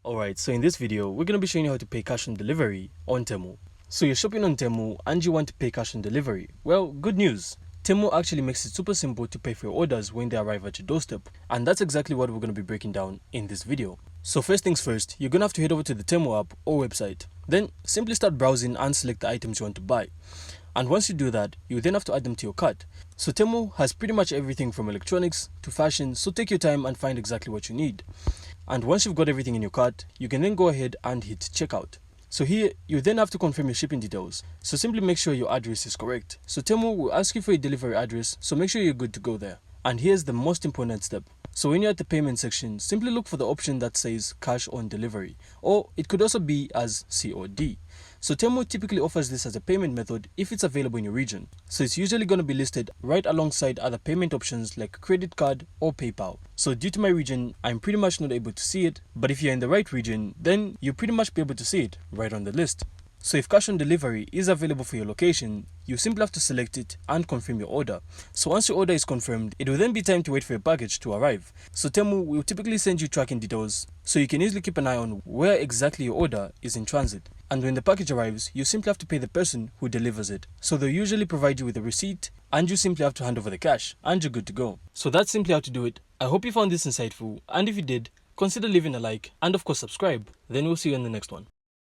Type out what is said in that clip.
Alright, so in this video, we're going to be showing you how to pay cash on delivery on Temu. So you're shopping on Temu and you want to pay cash on delivery. Well, good news. Temu actually makes it super simple to pay for your orders when they arrive at your doorstep. And that's exactly what we're going to be breaking down in this video. So first things first, you're going to have to head over to the Temu app or website. Then simply start browsing and select the items you want to buy. And once you do that, you then have to add them to your cart. So Temu has pretty much everything from electronics to fashion, so take your time and find exactly what you need. And once you've got everything in your cart, you can then go ahead and hit checkout. So here, you then have to confirm your shipping details. So simply make sure your address is correct. So Temu will ask you for your delivery address, so make sure you're good to go there. And here's the most important step. So when you're at the payment section, simply look for the option that says cash on delivery, or it could also be as COD. So Temu typically offers this as a payment method if it's available in your region. So it's usually going to be listed right alongside other payment options like credit card or PayPal. So due to my region, I'm pretty much not able to see it, but if you're in the right region, then you'll pretty much be able to see it right on the list. So if cash on delivery is available for your location, you simply have to select it and confirm your order. So once your order is confirmed, it will then be time to wait for your package to arrive. So Temu will typically send you tracking details, so you can easily keep an eye on where exactly your order is in transit. And when the package arrives, you simply have to pay the person who delivers it. So they'll usually provide you with a receipt, and you simply have to hand over the cash, and you're good to go. So that's simply how to do it. I hope you found this insightful, and if you did, consider leaving a like, and of course subscribe. Then we'll see you in the next one.